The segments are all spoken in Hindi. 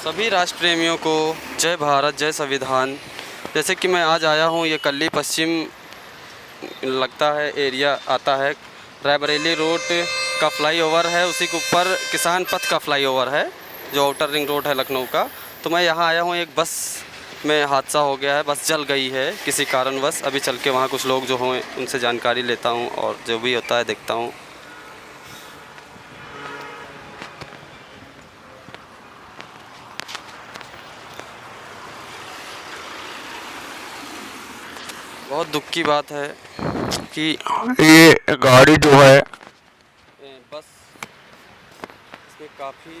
सभी राष्ट्र प्रेमियों को जय भारत, जय संविधान। जैसे कि मैं आज आया हूँ, ये कल्ली पश्चिम लगता है एरिया आता है, रायबरेली रोड का फ्लाईओवर है, उसी के ऊपर किसान पथ का फ्लाईओवर है जो आउटर रिंग रोड है लखनऊ का। तो मैं यहाँ आया हूँ, एक बस में हादसा हो गया है, बस जल गई है किसी कारणवश। अभी चल के वहाँ कुछ लोग जो हों उनसे जानकारी लेता हूँ और जो भी होता है देखता हूँ। बहुत दुख की बात है कि ये गाड़ी जो है बस इसमें काफ़ी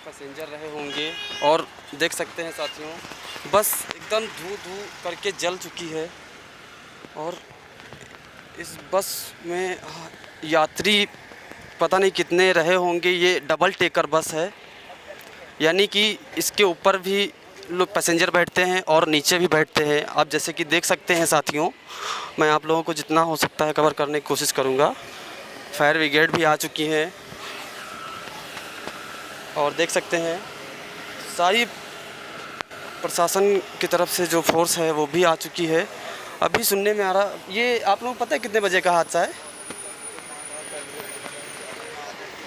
पैसेंजर रहे होंगे और देख सकते हैं साथियों, बस एकदम धू धू करके जल चुकी है। और इस बस में यात्री पता नहीं कितने रहे होंगे। ये डबल टेकर बस है, यानी कि इसके ऊपर भी लोग पैसेंजर बैठते हैं और नीचे भी बैठते हैं। आप जैसे कि देख सकते हैं साथियों, मैं आप लोगों को जितना हो सकता है कवर करने की कोशिश करूंगा। फायर ब्रिगेड भी आ चुकी है और देख सकते हैं सारी प्रशासन की तरफ से जो फोर्स है वो भी आ चुकी है। अभी सुनने में आ रहा, ये आप लोगों को पता है कितने बजे का हादसा है?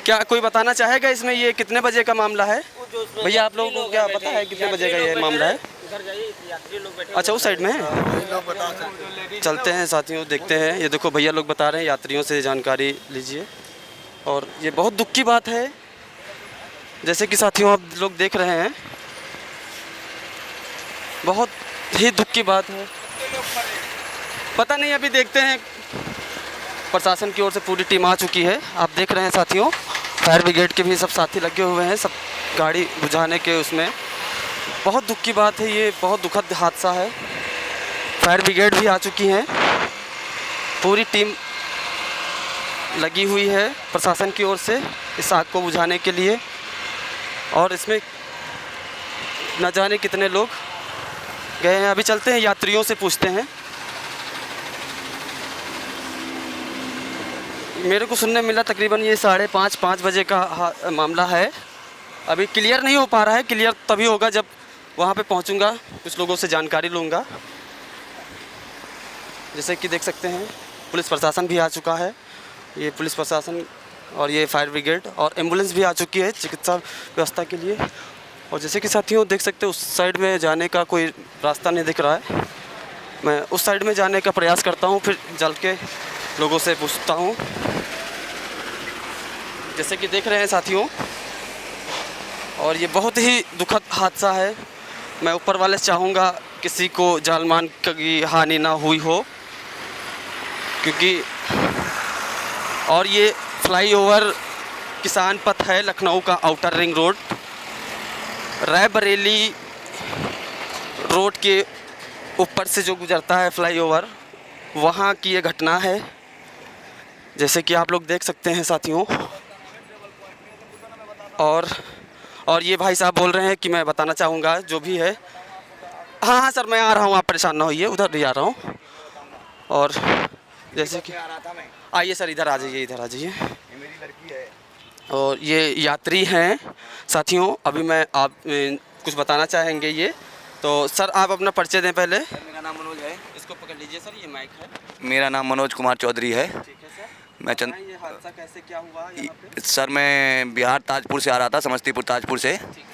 क्या कोई बताना चाहेगा इसमें ये कितने बजे का मामला है? भैया आप लोगों को क्या पता है कितने बजे का ये मामला है? अच्छा, उस साइड में है। चलते हैं साथियों, देखते हैं। ये देखो भैया लोग बता रहे हैं, यात्रियों से जानकारी लीजिए। और ये बहुत दुख की बात है, जैसे कि साथियों आप लोग देख रहे हैं, बहुत ही दुख की बात है। पता नहीं, अभी देखते हैं। प्रशासन की ओर से पूरी टीम आ चुकी है, आप देख रहे हैं साथियों। फायर ब्रिगेड के भी सब साथी लगे हुए हैं, सब गाड़ी बुझाने के उसमें। बहुत दुख की बात है, ये बहुत दुखद हादसा है। फायर ब्रिगेड भी आ चुकी हैं, पूरी टीम लगी हुई है प्रशासन की ओर से इस आग को बुझाने के लिए। और इसमें न जाने कितने लोग गए हैं। अभी चलते हैं, यात्रियों से पूछते हैं। मेरे को सुनने मिला तकरीबन ये 5:30 बजे का मामला है। अभी क्लियर नहीं हो पा रहा है, क्लियर तभी होगा जब वहाँ पे पहुँचूँगा, कुछ लोगों से जानकारी लूँगा। जैसे कि देख सकते हैं पुलिस प्रशासन भी आ चुका है, ये पुलिस प्रशासन और ये फायर ब्रिगेड और एम्बुलेंस भी आ चुकी है चिकित्सा व्यवस्था के लिए। और जैसे कि साथियों देख सकते हैं उस साइड में जाने का कोई रास्ता नहीं दिख रहा है। मैं उस साइड में जाने का प्रयास करता हूँ, फिर चल के लोगों से पूछता हूँ। जैसे कि देख रहे हैं साथियों, और ये बहुत ही दुखद हादसा है। मैं ऊपर वाले से चाहूँगा किसी को जान मान की हानि ना हुई हो, क्योंकि और ये फ्लाईओवर किसान पथ है लखनऊ का, outer ring road, Raebareli road के ऊपर से जो गुजरता है फ्लाईओवर, वहाँ की ये घटना है। जैसे कि आप लोग देख सकते हैं साथियों। और ये भाई साहब बोल रहे हैं कि मैं बताना चाहूँगा जो भी है। हाँ सर, मैं आ रहा हूँ, आप परेशान ना होइए, उधर ही आ रहा हूँ। और जैसे कि आइए सर, इधर आ जाइए, इधर आ जाइए। और ये यात्री हैं साथियों। अभी मैं आप कुछ बताना चाहेंगे ये तो सर आप अपना परिचय दें पहले। मेरा नाम मनोज है। इसको पकड़ लीजिए सर, ये माइक है। मेरा नाम मनोज कुमार चौधरी है। ठीक है सर, मैं ये हादसा कैसे क्या हुआ यहाँ पे? सर मैं बिहार ताजपुर से आ रहा था, समस्तीपुर ताजपुर से। ठीक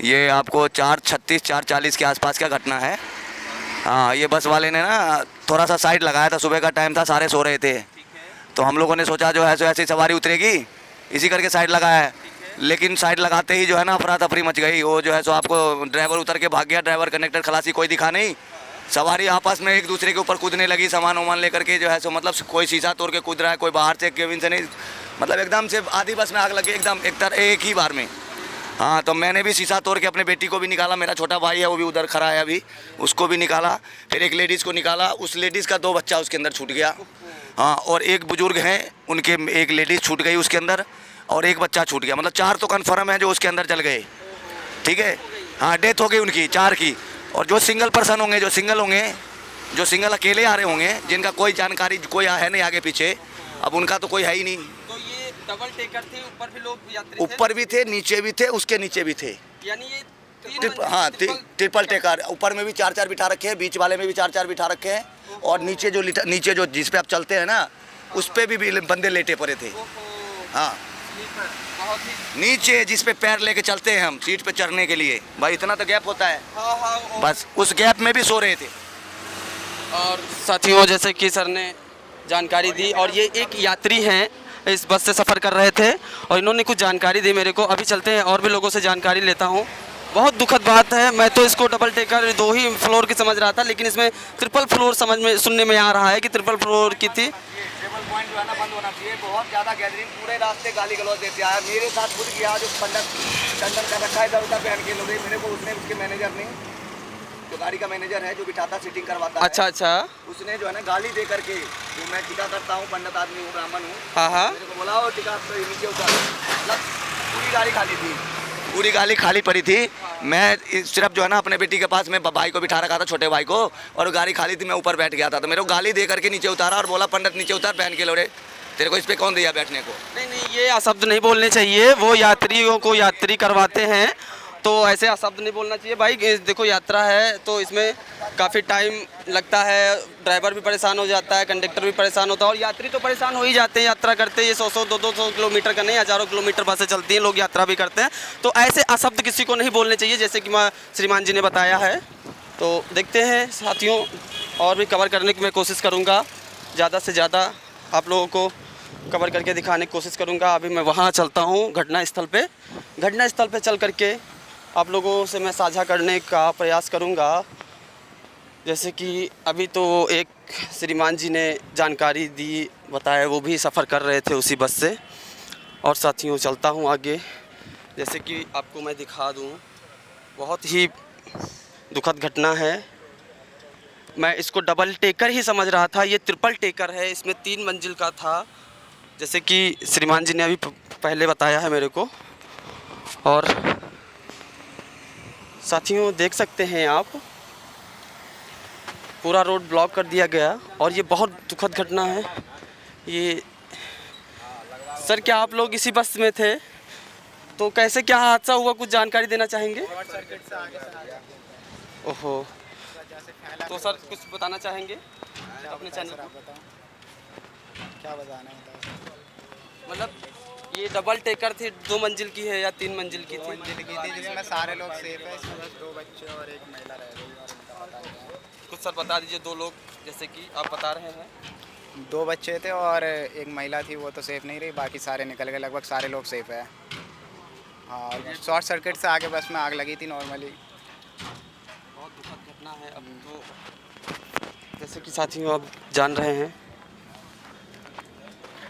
है। ये आपको 4:36 4:40 के आसपास का घटना है। हाँ, ये बस वाले ने ना थोड़ा सा साइड लगाया था, सुबह का टाइम था, सारे सो रहे थे। ठीक है। तो हम लोगों ने सोचा जो है सो ऐसी सवारी उतरेगी, इसी करके साइड लगाया है। लेकिन साइड लगाते ही जो है ना अफरा तफरी मच गई। वो जो है सो आपको ड्राइवर उतर के भाग गया, ड्राइवर कंडक्टर खलासी कोई दिखा नहीं। सवारी आपस में एक दूसरे के ऊपर कूदने लगी, सामान वामान लेकर के जो है सो, मतलब कोई शीशा तोड़ के कूद रहा है, कोई बाहर से केबिन से नहीं, मतलब एकदम से आधी बस में आग लगी एकदम एक ही बार में। हाँ, तो मैंने भी शीशा तोड़ के अपने बेटी को भी निकाला, मेरा छोटा भाई है वो भी उधर खड़ा है अभी, उसको भी निकाला। फिर एक लेडीज़ को निकाला, उस लेडीज़ का 2 बच्चा उसके अंदर छूट गया। हाँ, और एक बुजुर्ग हैं, उनके एक लेडीज़ छूट गई उसके अंदर और एक बच्चा छूट गया। मतलब 4 तो कन्फर्म है जो उसके अंदर जल गए। ठीक है, हाँ, डेथ हो गई उनकी 4 की। और जो सिंगल पर्सन होंगे, जो सिंगल अकेले आ रहे होंगे, जिनका कोई जानकारी कोई है नहीं आगे पीछे, अब उनका तो कोई है ही नहीं। तो ये डबल टेकर थे, ऊपर भी लोग यात्री थे? ऊपर भी थे, नीचे भी थे, उसके नीचे भी थे। यानी ये हाँ ट्रिपल टेकर, ऊपर में भी 4-4 बिठा रखे हैं, बीच वाले में भी 4-4 बिठा रखे हैं, और नीचे जो जिस पे आप चलते हैं ना उस पे भी बंदे लेटे पड़े थे। हाँ नीचे जिस पे पैर लेके चलते हैं हम सीट पे चढ़ने के लिए, भाई इतना तो गैप होता है। हाँ बस उस गैप में भी सो रहे थे। और साथियों, जैसे कि सर ने जानकारी दी, और ये एक यात्री हैं, इस बस से सफ़र कर रहे थे और इन्होंने कुछ जानकारी दी मेरे को। अभी चलते हैं और भी लोगों से जानकारी लेता हूँ। बहुत दुखद बात है, मैं तो इसको डबल टेकर 2 ही फ्लोर की समझ रहा था, लेकिन इसमें ट्रिपल फ्लोर सुनने में आ रहा है कि ट्रिपल फ्लोर की थी। ट्रिपल पॉइंट जो है ना बंद होना चाहिए, बहुत ज़्यादा गैदरिंग, पूरे रास्ते गाली गलौज देते आया। मेरे साथ खुद गया जो पंडित टंडन का रखा है इधर उधर पहन के लोग, मेरे को उसने उसके मैनेजर ने, जो गाड़ी का मैनेजर है जो बिठाता सीटिंग करवाता है, अच्छा उसने जो है ना गाली दे करके, जो मैं टीका करता हूँ, पंडित आदमी हूँ, ब्राह्मण हूँ, हाँ मेरे को बोला टीका तो नीचे उतर, मतलब पूरी गाड़ी खाली थी, पूरी गाड़ी खाली पड़ी थी। मैं सिर्फ जो है ना अपने बेटी के पास में भाई को बिठा रखा था, छोटे भाई को, और गाड़ी खाली थी, मैं ऊपर बैठ गया था, तो मेरे को गाली दे करके नीचे उतारा और बोला पंडित नीचे उतार पहन के लोड़े, तेरे को इस पे कौन दिया बैठने को। नहीं, ये अशब्द नहीं बोलने चाहिए, वो यात्रियों को यात्री करवाते हैं तो ऐसे अशब्द नहीं बोलना चाहिए भाई। देखो यात्रा है तो इसमें काफ़ी टाइम लगता है, ड्राइवर भी परेशान हो जाता है, कंडक्टर भी परेशान होता है, और यात्री तो परेशान हो ही जाते हैं यात्रा करते हैं। ये 100-100 200 किलोमीटर का नहीं, हज़ारों किलोमीटर बसें चलती हैं, लोग यात्रा भी करते हैं, तो ऐसे अशब्द किसी को नहीं बोलने चाहिए, जैसे कि श्रीमान जी ने बताया है। तो देखते हैं साथियों, और भी कवर करने की मैं कोशिश करूँगा, ज़्यादा से ज़्यादा आप लोगों को कवर करके दिखाने की कोशिश करूँगा। अभी मैं वहाँ चलता हूँ घटनास्थल पे चल करके आप लोगों से मैं साझा करने का प्रयास करूंगा। जैसे कि अभी तो एक श्रीमान जी ने जानकारी दी, बताया, वो भी सफ़र कर रहे थे उसी बस से। और साथियों चलता हूं आगे, जैसे कि आपको मैं दिखा दूं, बहुत ही दुखद घटना है। मैं इसको डबल टेकर ही समझ रहा था, ये ट्रिपल टेकर है, इसमें 3 मंजिल का था, जैसे कि श्रीमान जी ने अभी पहले बताया है मेरे को। और साथियों देख सकते हैं आप, पूरा रोड ब्लॉक कर दिया गया, और ये बहुत दुखद घटना है ये। सर क्या आप लोग इसी बस में थे? तो कैसे क्या हादसा हुआ, कुछ जानकारी देना चाहेंगे? ओहो, तो सर कुछ बताना चाहेंगे अपने चैनल को? क्या बताना है, मतलब ये डबल टेकर थी, 2 मंजिल की है या 3 मंजिल की थी? 2 मंजिल की थी, जिसमें सारे लोग सेफ है, इसमें बस 2 बच्चे और 1 महिला रह गई और उनका पता नहीं है। कुछ सर बता दीजिए, 2 लोग जैसे कि आप बता रहे हैं। 2 बच्चे थे और 1 महिला थी, वो तो सेफ नहीं रही, बाकी सारे निकल गए, लगभग सारे लोग सेफ है। हाँ, शॉर्ट सर्किट से आगे बस में आग लगी थी नॉर्मली। बहुत दुखद घटना है। अब तो जैसे कि साथियों आप जान रहे हैं,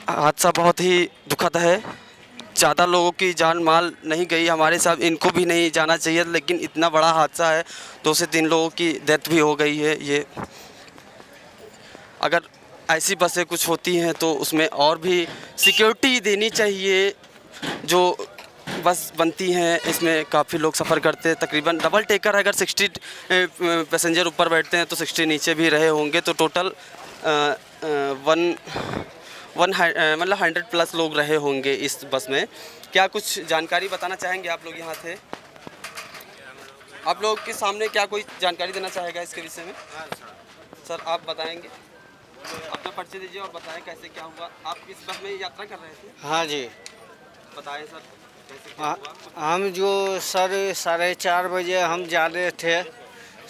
हादसा बहुत ही दुखद है। ज़्यादा लोगों की जान माल नहीं गई, हमारे साथ इनको भी नहीं जाना चाहिए, लेकिन इतना बड़ा हादसा है, 2 से 3 लोगों की डेथ भी हो गई है। ये अगर ऐसी बसें कुछ होती हैं तो उसमें और भी सिक्योरिटी देनी चाहिए। जो बस बनती हैं इसमें काफ़ी लोग सफ़र करते हैं, तकरीबन डबल टेकर अगर 60 पैसेंजर ऊपर बैठते हैं तो 60 नीचे भी रहे होंगे, तो टोटल 100+ लोग रहे होंगे इस बस में। क्या कुछ जानकारी बताना चाहेंगे? आप लोग यहाँ थे, आप लोग के सामने क्या कोई जानकारी देना चाहेगा इसके विषय में? सर आप बताएंगे, अपना परिचय दीजिए और बताएं कैसे क्या हुआ। आप इस बस में यात्रा कर रहे थे? हाँ जी, बताएं सर कैसे क्या हुआ। हम जो सर 4:30 बजे हम जा रहे थे,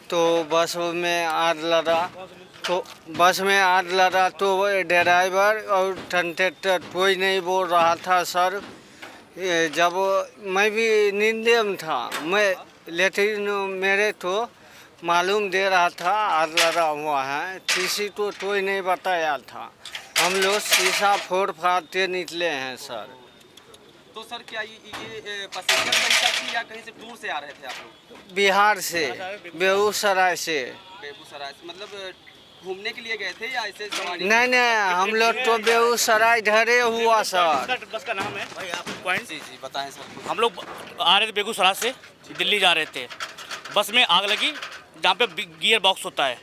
तो बस में आग लगा, तो ड्राइवर और कंडक्टर कोई नहीं बोल रहा था सर। जब मैं भी नींदे में था, लेकिन मेरे तो मालूम दे रहा था आग लगा हुआ है, किसी को कोई नहीं बताया था। हम लोग शीशा फोड़ फाड़ते निकले हैं सर। तो सर क्या ये पैसेंजर गाड़ी थी या कहीं से दूर से आ रहे थे आप लोग? बिहार से, बेगूसराय से। बेगूसराय से मतलब घूमने के लिए गए थे या ऐसे सवारी? नहीं, हम लोग तो बेगूसराय धरे हुआ सर। बस का नाम है पॉइंट। जी बताएं सर। हम लोग आ रहे थे बेगूसराय से दिल्ली जा रहे थे, बस में आग लगी, जहाँ पे गियर बॉक्स होता है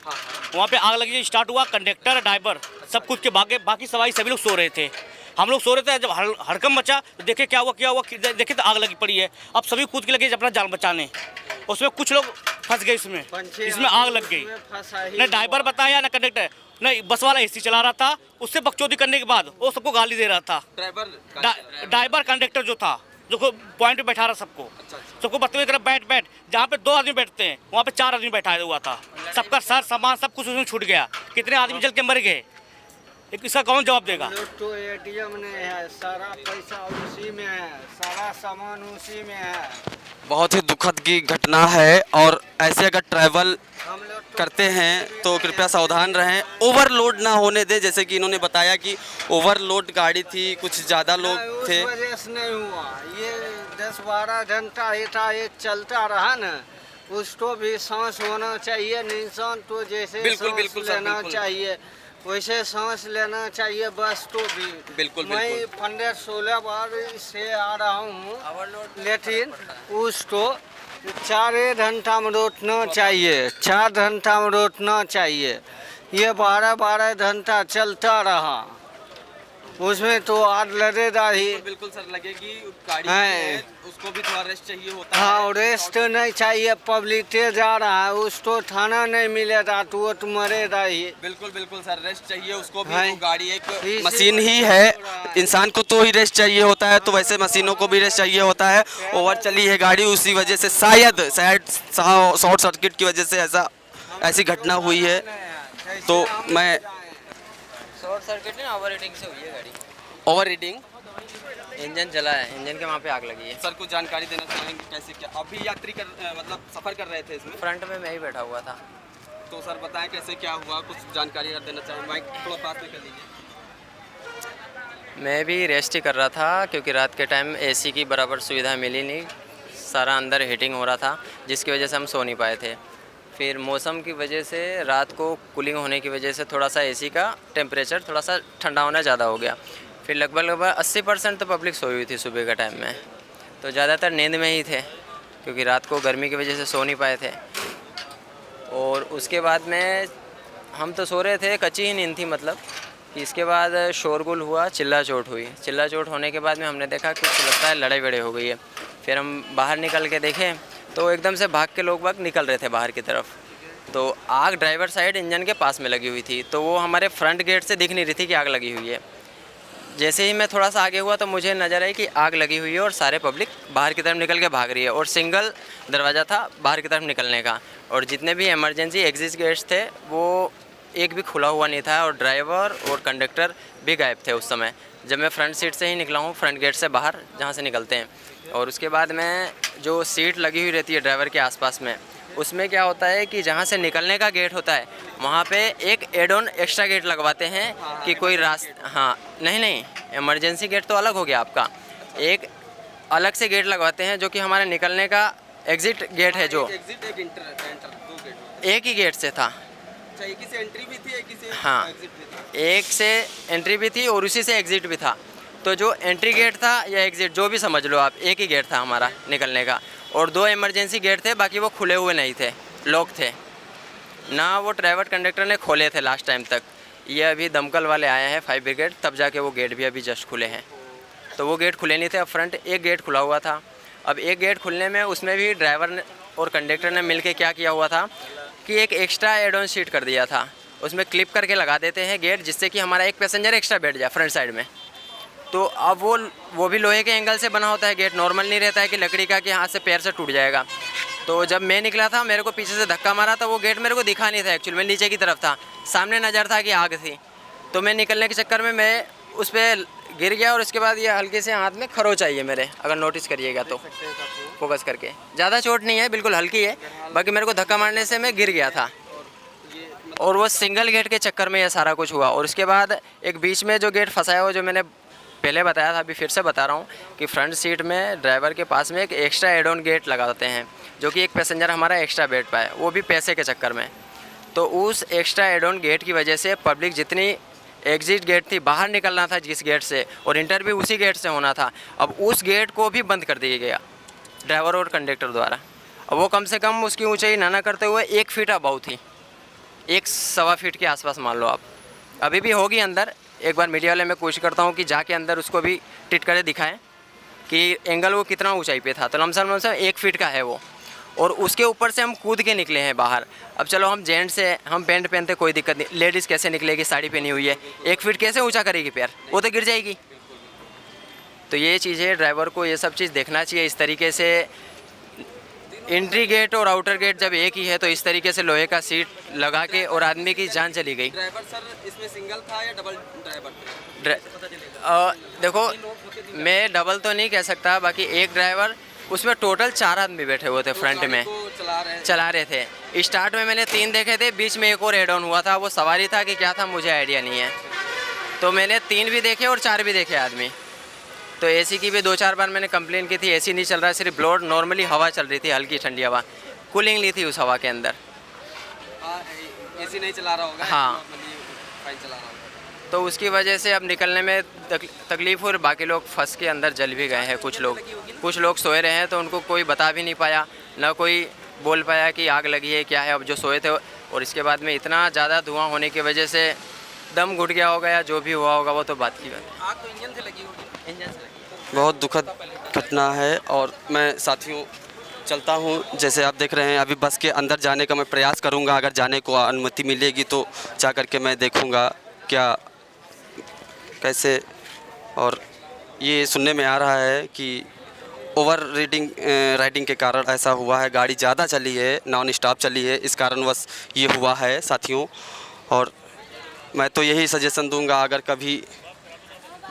वहाँ पे आग लगी। स्टार्ट हुआ, कंडक्टर ड्राइवर सब कुछ के भागे, बाकी सवारी सभी लोग सो रहे थे। हम लोग सो रहे थे, जब हड़कंप मचा तो देखे क्या हुआ, देखे तो आग लगी पड़ी है। अब सभी कूद के लगे अपना जान बचाने, उसमें कुछ लोग फंस गए इसमें, इसमें आग लग गई। न ड्राइवर बताया न कंडक्टर, नहीं बस वाला एसी चला रहा था, उससे बकचोदी करने के बाद वो सबको गाली दे रहा था। ड्राइवर कंडक्टर जो था, जो पॉइंट पे बैठा रहा सबको बदतमीजी कर बैठ बैठ, जहाँ पे 2 आदमी बैठते हैं वहाँ पे 4 आदमी बैठा हुआ था। सबका सर सामान सब कुछ उसमें छूट गया। कितने आदमी जल के मर गए, इसका कौन जवाब देगा? तो एटीएम नहीं है, सारा पैसा उसी में है, सारा सामान उसी में है। बहुत ही दुखद की घटना है और ऐसे अगर ट्रैवल करते हैं तो कृपया सावधान रहें, ओवरलोड ना होने दें। जैसे कि इन्होंने बताया कि ओवरलोड गाड़ी थी, कुछ ज़्यादा लोग थे। उस वजह से नहीं हुआ, ये 10-12 घंटा एक चलता रहा ना, उसको भी सांस होना चाहिए। इंसान तो जैसे बिल्कुल लेना चाहिए वैसे सांस लेना चाहिए, बस तो भी। बिल्कुल मैं 15-16 बार से आ रहा हूँ, लेकिन उसको 4 घंटा में रोकना चाहिए, 4 घंटा में रोकना चाहिए। ये 12-12 घंटा चलता रहा, उसमें तो आग लगेगा ही। बिल्कुल सर, लगेगी गाड़ी है, उसको भी थोड़ा रेस्ट चाहिए होता है। हाँ, रेस्ट नहीं चाहिए, पब्लिक तेज जा रहा है, उसको खाना नहीं मिलेगा तो वो तो मरेगा ही। बिल्कुल सर, रेस्ट चाहिए उसको भी। हाँ, तो गाड़ी एक इसी मशीन ही वजह है, से हो रहा है। इंसान को तो ही रेस्ट चाहिए होता है, तो वैसे मशीनों को भी रेस्ट चाहिए होता है। ओवर चली है गाड़ी, उसी वजह से शायद शॉर्ट सर्किट की वजह से ऐसी घटना हुई है। तो मैं शॉर्ट सर्किट नहीं, ओवर हीटिंग से हुई है गाड़ी। ओवर रीडिंग, इंजन जला है, इंजन के वहाँ पे आग लगी है। सर कुछ जानकारी देना चाहेंगे कैसे क्या? अभी यात्री मतलब सफ़र कर रहे थे इसमें, फ्रंट में मैं ही बैठा हुआ था। तो सर बताएं कैसे क्या हुआ, कुछ जानकारी अगर देना चाहें। माइक थोड़ा पास में कर लीजिए। मैं भी रेस्ट ही कर रहा था क्योंकि रात के टाइम एसी की बराबर सुविधा मिली नहीं, सारा अंदर हीटिंग हो रहा था, जिसकी वजह से हम सो नहीं पाए थे। फिर मौसम की वजह से रात को कूलिंग होने की वजह से थोड़ा सा एसी का टेम्परेचर थोड़ा सा ठंडा होना ज़्यादा हो गया। फिर लगभग 80% तो पब्लिक सोई हुई थी सुबह के टाइम में, तो ज़्यादातर नींद में ही थे क्योंकि रात को गर्मी की वजह से सो नहीं पाए थे। और उसके बाद में हम तो सो रहे थे, कच्ची ही नींद थी मतलब कि इसके बाद शोरगुल हुआ, चिल्ला चोट हुई। चिल्ला चोट होने के बाद में हमने देखा कि कुछ लगता है लड़ाई बड़े हो गई है। फिर हम बाहर निकल के देखें तो एकदम से भाग के लोग निकल रहे थे बाहर की तरफ। तो आग ड्राइवर साइड इंजन के पास में लगी हुई थी, तो वो हमारे फ्रंट गेट से दिख नहीं रही थी कि आग लगी हुई है। जैसे ही मैं थोड़ा सा आगे हुआ तो मुझे नज़र आई कि आग लगी हुई है और सारे पब्लिक बाहर की तरफ निकल के भाग रही है, और सिंगल दरवाज़ा था बाहर की तरफ निकलने का, और जितने भी इमरजेंसी एग्जिट गेट्स थे वो एक भी खुला हुआ नहीं था, और ड्राइवर और कंडक्टर भी गायब थे उस समय जब मैं फ्रंट सीट से ही निकला हूँ, फ्रंट गेट से बाहर जहाँ से निकलते हैं। और उसके बाद में जो सीट लगी हुई रहती है ड्राइवर के आसपास में, उसमें क्या होता है कि जहाँ से निकलने का गेट होता है वहाँ पे एक एड ऑन एक्स्ट्रा गेट लगवाते हैं कि कोई रास्ता, हाँ नहीं, इमरजेंसी गेट तो अलग हो गया आपका, एक अलग से गेट लगवाते हैं जो कि हमारे निकलने का एग्ज़िट गेट है, जो एग्जिट एक इंटर दो गेट एक ही गेट से था। एक ही से एंट्री भी थी, एक ही से हाँ, एग्जिट भी था। एक से एंट्री भी थी और उसी से एग्ज़िट भी था। तो जो एंट्री गेट था या एग्ज़िट जो भी समझ लो आप, एक ही गेट था हमारा निकलने का, और 2 इमरजेंसी गेट थे, बाकी वो खुले हुए नहीं थे, लॉक थे ना, वो ड्राइवर कंडक्टर ने खोले थे लास्ट टाइम तक। ये अभी दमकल वाले आए हैं 5 ब्रिगेड, तब जाके वो गेट भी अभी जस्ट खुले हैं। तो वो गेट खुले नहीं थे, अब फ्रंट एक गेट खुला हुआ था। अब एक गेट खुलने में उसमें भी ड्राइवर ने और कंडक्टर ने मिलके क्या किया हुआ था कि एक एक्स्ट्रा एड ऑन सीट कर दिया था, उसमें क्लिप करके लगा देते हैं गेट, जिससे कि हमारा एक पैसेंजर एक्स्ट्रा बैठ जाए फ्रंट साइड में। तो अब वो भी लोहे के एंगल से बना होता है गेट, नॉर्मल नहीं रहता है कि लकड़ी का कि हाथ से पैर से टूट जाएगा। तो जब मैं निकला था मेरे को पीछे से धक्का मारा, तो वो गेट मेरे को दिखा नहीं था एक्चुअली, मैं नीचे की तरफ था, सामने नज़र था कि आग थी। तो मैं निकलने के चक्कर में मैं उस पर गिर गया, और उसके बाद ये हल्के से हाथ में खरोच आई है मेरे, अगर नोटिस करिएगा तो फोकस करके। ज़्यादा चोट नहीं है, बिल्कुल हल्की है, बाकी मेरे को धक्का मारने से मैं गिर गया था, और वो सिंगल गेट के चक्कर में ये सारा कुछ हुआ। और उसके बाद एक बीच में जो गेट फंसाया हुआ, जो मैंने पहले बताया था, अभी फिर से बता रहा हूँ कि फ्रंट सीट में ड्राइवर के पास में एक एक्स्ट्रा एड ऑन गेट लगाते हैं जो कि एक पैसेंजर हमारा एक्स्ट्रा बैठ पाए, वो भी पैसे के चक्कर में। तो उस एक्स्ट्रा एड ऑन गेट की वजह से पब्लिक जितनी एग्जिट गेट थी, बाहर निकलना था जिस गेट से, और इंटर भी उसी गेट से होना था, अब उस गेट को भी बंद कर दिया गया ड्राइवर और कंडक्टर द्वारा। अब वो कम से कम उसकी ऊँचाई ना करते हुए 1 फीट अबाउ थी, 1-1.25 फीट के आसपास मान लो आप। अभी भी होगी अंदर, एक बार मीडिया वाले मैं कोशिश करता हूँ कि जाके अंदर उसको भी टिट करके दिखाएं कि एंगल वो कितना ऊंचाई पे था। तो लमसम 1 फीट का है वो, और उसके ऊपर से हम कूद के निकले हैं बाहर। अब चलो हम जेंट्स से, हम पैंट पहनते कोई दिक्कत नहीं, लेडीज़ कैसे निकलेगी, साड़ी पहनी हुई है, 1 फीट कैसे ऊंचा करेगी पैर, वो तो गिर जाएगी। तो ये चीज़ें ड्राइवर को ये सब चीज़ देखना चाहिए। इस तरीके से एंट्री गेट और आउटर गेट जब एक ही है तो इस तरीके से लोहे का सीट लगा के और आदमी की जान चली गई। ड्राइवर सर इसमें सिंगल था या डबल ड्राइवर? देखो मैं डबल तो नहीं कह सकता, बाकी एक ड्राइवर, उसमें टोटल 4 आदमी बैठे हुए थे फ्रंट में, चला रहे थे। स्टार्ट में मैंने 3 देखे थे, बीच में एक और एड ऑन हुआ था, वो सवारी था कि क्या था मुझे आइडिया नहीं है। तो मैंने 3 भी देखे और 4 भी देखे आदमी। तो एसी की भी 2-4 बार मैंने कंप्लेन की थी, एसी नहीं चल रहा, सिर्फ ब्लोअर नॉर्मली हवा चल रही थी, हल्की ठंडी हवा, कूलिंग ली थी उस हवा के अंदर। एसी नहीं चला रहा होगा, हाँ। फैन चला रहा होगा। तो उसकी वजह से अब निकलने में तकलीफ़, और बाकी लोग फंस के अंदर जल भी गए हैं। कुछ लोग सोए रहे हैं तो उनको कोई बता भी नहीं पाया, ना कोई बोल पाया कि आग लगी है क्या है। अब जो सोए थे, और इसके बाद में इतना ज़्यादा धुआं होने की वजह से दम घुट गया होगा या जो भी हुआ होगा, वो तो बात की बात है। आग तो इंजन से लगी होगी, इंजन से लगी। बहुत दुखद घटना है। और मैं साथियों चलता हूँ, जैसे आप देख रहे हैं अभी बस के अंदर जाने का मैं प्रयास करूँगा, अगर जाने को अनुमति मिलेगी तो जा कर के मैं देखूँगा क्या कैसे। और ये सुनने में आ रहा है कि ओवर राइडिंग के कारण ऐसा हुआ है, गाड़ी ज़्यादा चली है, नॉन स्टॉप चली है, इस कारणवश ये हुआ है साथियों। और मैं तो यही सजेशन दूंगा, अगर कभी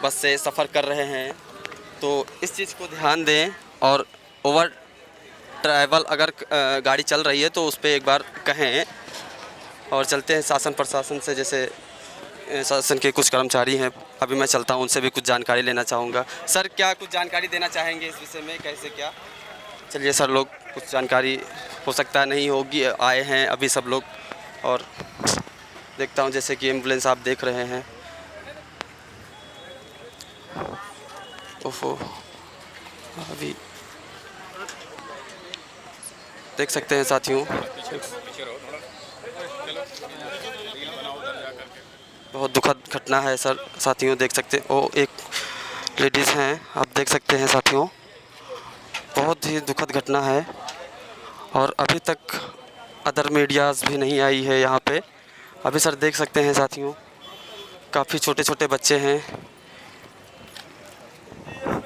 बस से सफ़र कर रहे हैं तो इस चीज़ को ध्यान दें, और ओवर ट्रैवल अगर गाड़ी चल रही है तो उस पर एक बार कहें। और चलते हैं शासन प्रशासन से, जैसे शासन के कुछ कर्मचारी हैं, अभी मैं चलता हूं, उनसे भी कुछ जानकारी लेना चाहूँगा। सर क्या कुछ जानकारी देना चाहेंगे इस विषय में, कैसे क्या? चलिए सर, लोग कुछ जानकारी हो सकता है नहीं होगी, आए हैं अभी सब लोग। और देखता हूं, जैसे कि एम्बुलेंस आप देख रहे हैं, ओफो, अभी देख सकते हैं साथियों, बहुत दुखद घटना है सर साथियों, देख सकते हैं। ओ एक लेडीज़ हैं, आप देख सकते हैं साथियों, बहुत ही दुखद घटना है। और अभी तक अदर मीडियाज़ भी नहीं आई है यहाँ पे। अभी सर देख सकते हैं साथियों, काफ़ी छोटे छोटे बच्चे हैं,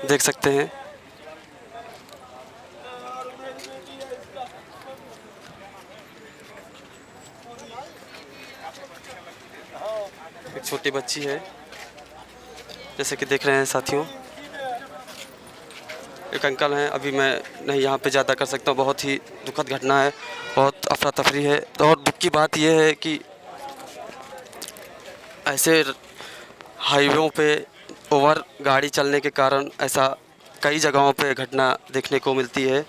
देख सकते हैं। एक छोटी बच्ची है, जैसे कि देख रहे हैं साथियों। एक अंकल हैं, अभी मैं नहीं यहाँ पे ज़्यादा कर सकता हूँ, बहुत ही दुखद घटना है, बहुत अफरा तफरी है। और दुख की बात यह है कि ऐसे हाईवेों पे ओवर गाड़ी चलने के कारण ऐसा कई जगहों पे घटना देखने को मिलती है।